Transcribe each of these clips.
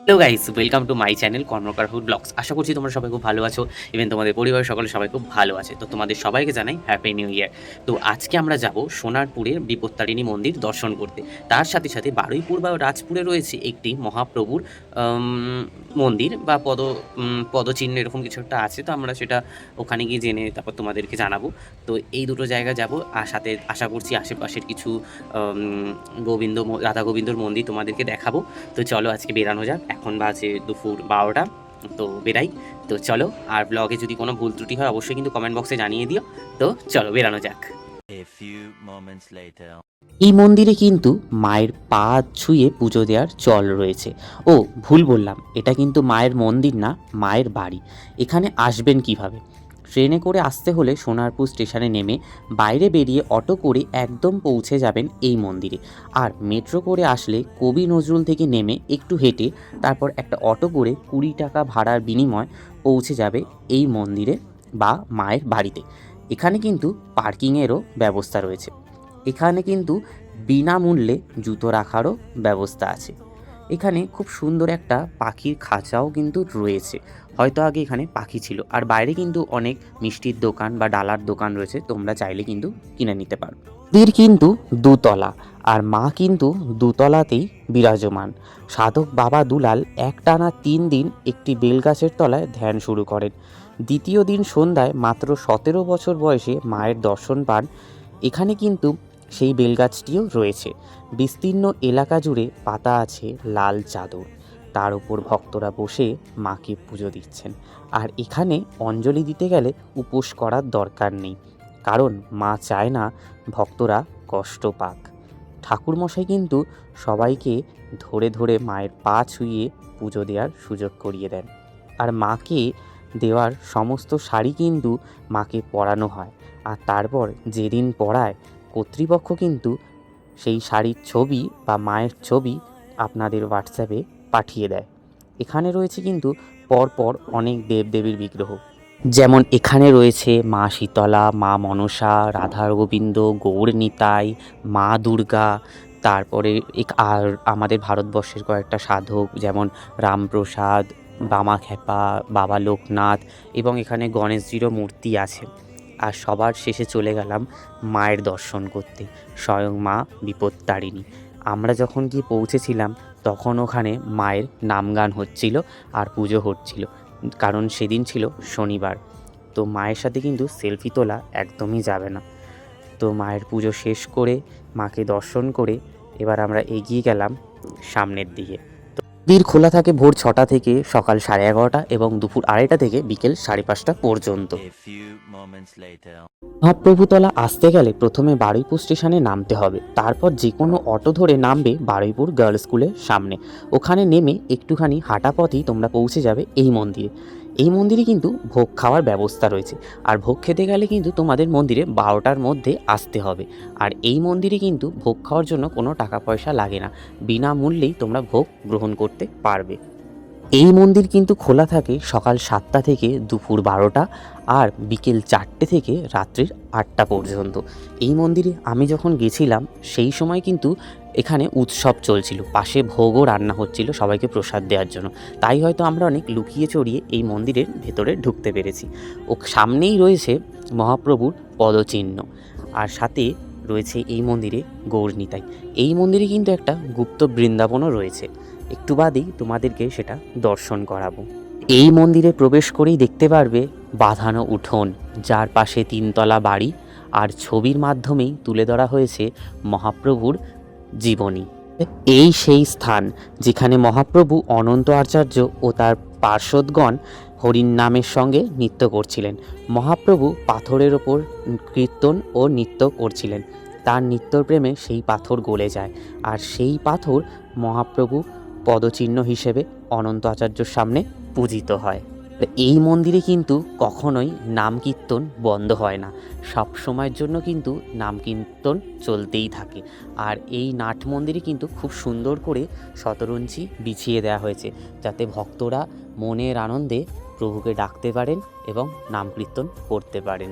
Hello guys, welcome to my channel Karmakar food vlogs. আশা করছি তোমরা সবাই খুব ভালো আছো, ইভেন তোমাদের পরিবারের সকলে সবাই খুব ভালো আছে। তো তোমাদের সবাইকে জানাই হ্যাপি নিউ ইয়ার। তো আজকে আমরা যাব সোনারপুরের বিপত্তারিণী মন্দির দর্শন করতে। তার সাথে সাথে বারুইপুর বা রাজপুরে রয়েছে একটি মহাপ্রভুর মন্দির বা পদচিহ্ন এরকম কিছু একটা আছে। তো আমরা সেটা ওখানে গিয়ে জেনে তারপর তোমাদেরকে জানাবো। তো এই দুটো জায়গা যাব, আর সাথে আশা করছি আশেপাশের কিছু রাধা গোবিন্দর মন্দির তোমাদেরকে দেখাবো। তো চলো আজকে বেরানো যাক। এখন বাজে দুপুর 12টা। তো বেরাই। তো চলো, আর ব্লগে যদি কোনো ভুল ত্রুটি হয় অবশ্যই কিন্তু কমেন্ট বক্সে জানিয়ে দিও। তো চলো বেরানো যাক। A few moments later. এই মন্দিরে কিন্তু মায়ের পা ছুঁয়ে পুজো দেওয়ার চল রয়েছে। ও ভুল বললাম, এটা কিন্তু মায়ের মন্দির না, মায়ের বাড়ি। এখানে আসবেন কিভাবে? ট্রেনে করে আসতে হলে সোনারপুর স্টেশনে নেমে বাইরে বেরিয়ে অটো করে একদম পৌঁছে যাবেন এই মন্দিরে। আর মেট্রো করে আসলে কবি নজরুল থেকে নেমে একটু হেঁটে তারপর একটা অটো করে 20 টাকা ভাড়ার বিনিময় পৌঁছে যাবে এই মন্দিরে বা মায়ের বাড়িতে। এখানে কিন্তু পার্কিংয়েরও ব্যবস্থা রয়েছে। এখানে কিন্তু বিনামূল্যে জুতো রাখারও ব্যবস্থা আছে। এখানে খুব সুন্দর একটা পাখির খাঁচাও কিন্তু রয়েছে। হয়তো আগে এখানে পাখি ছিল। আর বাইরে কিন্তু অনেক মিষ্টির দোকান বা ডালার দোকান রয়েছে, তোমরা চাইলে কিন্তু কিনে নিতে পারো। মন্দির কিন্তু দুতলা, আর মা কিন্তু দুতলাতেই বিরাজমান। সাধক বাবা দুলাল একটানা 3 দিন একটি বেলগাছের তলায় ধ্যান শুরু করেন। দ্বিতীয় দিন সন্ধ্যায় মাত্র 17 বছর বয়সে মায়ের দর্শন পান। এখানে কিন্তু সেই বেলগাছটিও রয়েছে। বিস্তীর্ণ এলাকা জুড়ে পাতা আছে লাল চাদর, তার উপর ভক্তরা বসে মাকে পুজো দিচ্ছেন। আর এখানে অঞ্জলি দিতে গেলে উপোস করার দরকার নেই, কারণ মা চায় না ভক্তরা কষ্ট পাক। ঠাকুরমশাই কিন্তু সবাইকে ধরে ধরে মায়ের পা ছুঁয়ে পুজো দেওয়ার সুযোগ করিয়ে দেন। আর মাকে দেওয়ার সমস্ত শাড়ি কিন্তু মাকে পরানো হয়। আর তারপর যেদিন পরায় কর্তৃপক্ষ কিন্তু সেই শাড়ির ছবি বা মায়ের ছবি আপনাদের হোয়াটসঅ্যাপে পাঠিয়ে দেয়। এখানে রয়েছে কিন্তু পরপর অনেক দেবদেবীর বিগ্রহ, যেমন এখানে রয়েছে মা শীতলা, মা মনসা, রাধা গোবিন্দ, গৌর নিতাই, মা দুর্গা। তারপরে আর আমাদের ভারতবর্ষের কয়েকটা সাধক, যেমন রামপ্রসাদ, বামা খেপা, বাবা লোকনাথ, এবং এখানে গণেশজিরও মূর্তি আছে। আর সবার শেষে চলে গেলাম মায়ের দর্শন করতে, স্বয়ং মা বিপত্তারিণী। আমরা যখন গিয়ে পৌঁছেছিলাম তখন ওখানে মায়ের নামগান হচ্ছিল আর পুজো হচ্ছিল, কারণ সেদিন ছিল শনিবার। তো মায়ের সাথে কিন্তু সেলফি তোলা একদমই যাবে না। তো মায়ের পুজো শেষ করে মাকে দর্শন করে এবার আমরা এগিয়ে গেলাম সামনের দিকে। মন্দির খোলা থাকে ভোর 6টা থেকে সকাল 11:30 এবং দুপুর 2:30 থেকে বিকেল 5:30 পর্যন্ত। A few moments later. মহাপ্রভুতলা আসতে গেলে প্রথমে বারুইপুর স্টেশনে নামতে হবে, তারপর যে কোনো অটো ধরে নামবে বারুইপুর গার্লস স্কুলের সামনে। ওখানে নেমে একটুখানি হাঁটা পথেই তোমরা পৌঁছে যাবে এই মন্দিরে। এই মন্দিরে কিন্তু ভোগ খাওয়ার ব্যবস্থা রয়েছে, আর ভোগ খেতে গেলে কিন্তু তোমাদের মন্দিরে 12টার মধ্যে আসতে হবে। আর এই মন্দিরে কিন্তু ভোগ খাওয়ার জন্য কোনো টাকা পয়সা লাগে না, বিনামূল্যেই তোমরা ভোগ গ্রহণ করতে পারবে। এই মন্দির কিন্তু খোলা থাকে সকাল 7টা থেকে দুপুর 12টা, আর বিকেল 4টে থেকে রাত্রির 8টা পর্যন্ত। এই মন্দিরে আমি যখন গেছিলাম সেই সময় কিন্তু এখানে উৎসব চলছিল, পাশে ভোগও রান্না হচ্ছিল সবাইকে প্রসাদ দেওয়ার জন্য। তাই হয়তো আমরা অনেক লুকিয়ে চড়িয়ে এই মন্দিরের ভেতরে ঢুকতে পেরেছি। ও সামনেই রয়েছে মহাপ্রভুর পদচিহ্ন, আর সাথে রয়েছে এই মন্দিরে গৌর নিতাই। এই মন্দিরে কিন্তু একটা গুপ্ত বৃন্দাবনও রয়েছে, একটু বাদেই তোমাদেরকে সেটা দর্শন করাবো। এই মন্দিরে প্রবেশ করেই দেখতে পারবে বাঁধানো উঠোন, যার পাশে 3তলা বাড়ি, আর ছবির মাধ্যমেই তুলে ধরা হয়েছে মহাপ্রভুর জীবনী। এই সেই স্থান যেখানে মহাপ্রভু অনন্ত আচার্য ও তার পার্ষদগণ হরির নামের সঙ্গে নৃত্য করছিলেন। মহাপ্রভু পাথরের ওপর কীর্তন ও নৃত্য করছিলেন। তার নৃত্যর প্রেমে সেই পাথর গলে যায়, আর সেই পাথর মহাপ্রভু পদচিহ্ন হিসেবে অনন্ত আচার্যর সামনে পূজিত হয়। এই মন্দিরে কিন্তু কখনোই নাম কীর্তন বন্ধ হয় না, সব সময়ের জন্য কিন্তু নাম কীর্তন চলতেই থাকে। আর এই নাট মন্দিরে কিন্তু খুব সুন্দর করে শতরঞ্জি বিছিয়ে দেওয়া হয়েছে, যাতে ভক্তরা মনের আনন্দে প্রভুকে ডাকতে পারেন এবং নাম কীর্তন করতে পারেন।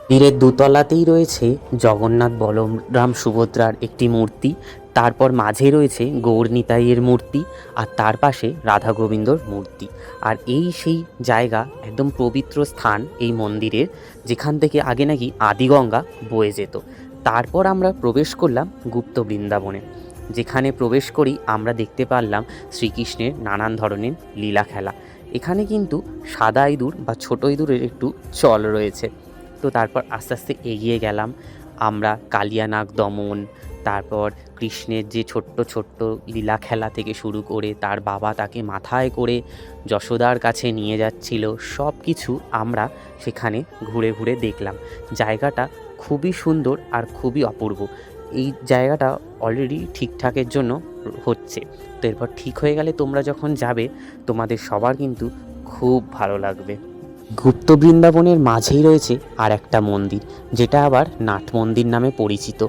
মন্দিরের দুতলাতেই রয়েছে জগন্নাথ বলরাম সুভদ্রার একটি মূর্তি, তারপর মাঝে রয়েছে গৌর নিতাইয়ের মূর্তি, আর তার পাশে রাধা গোবিন্দর মূর্তি। আর এই সেই জায়গা, একদম পবিত্র স্থান এই মন্দিরের, যেখান থেকে আগে নাকি আদিগঙ্গা বয়ে যেত। তারপর আমরা প্রবেশ করলাম গুপ্ত বৃন্দাবনে, যেখানে প্রবেশ করেই আমরা দেখতে পারলাম শ্রীকৃষ্ণের নানান ধরনের লীলা খেলা। এখানে কিন্তু সাদা ইঁদুর বা ছোটো ইঁদুরের একটু চল রয়েছে। তো তারপর আস্তে আস্তে এগিয়ে গেলাম আমরা কালিয়ানাগ দমন, তারপর কৃষ্ণের যে ছোট্ট ছোট্ট লীলা খেলা থেকে শুরু করে তার বাবা তাকে মাথায় করে যশোদার কাছে নিয়ে যাচ্ছিল, সব কিছু আমরা সেখানে ঘুরে ঘুরে দেখলাম। জায়গাটা খুবই সুন্দর আর খুবই অপূর্ব। এই জায়গাটা অলরেডি ঠিকঠাকের জন্য হচ্ছে, তো এরপর ঠিক হয়ে গেলে তোমরা যখন যাবে তোমাদের সবার কিন্তু খুব ভালো লাগবে। গুপ্ত বৃন্দাবনের মাঝেই রয়েছে আর একটা মন্দির, যেটা আবার নাট মন্দির নামে পরিচিত,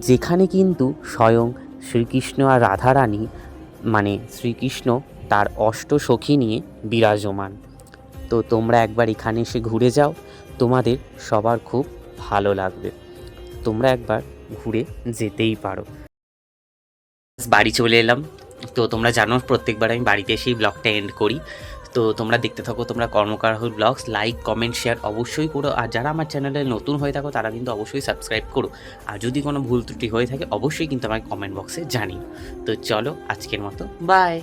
যেখানে কিন্তু স্বয়ং শ্রীকৃষ্ণ আর রাধারানী, মানে শ্রীকৃষ্ণ তার অষ্টসখী নিয়ে বিরাজমান। তো তোমরা একবার এখানে এসে ঘুরে যাও, তোমাদের সবার খুব ভালো লাগবে। তোমরা একবার ঘুরে যেতেই পারো। বাড়ি চলে এলাম। তো তোমরা জানো প্রত্যেকবার আমি বাড়িতে এসেই ব্লগটা এন্ড করি। তো তোমরা দেখতে থাকো তোমরা Karmakar Rahul vlogs. Like comment share অবশ্যই করো, আর যারা আমার চ্যানেলে নতুন হয়ে থাকো তারা কিন্তু অবশ্যই সাবস্ক্রাইব করো। আর যদি কোনো ভুল ত্রুটি হয়ে থাকে অবশ্যই কিন্তু আমাকে কমেন্ট বক্সে জানিও। তো চলো আজকের মতো বাই।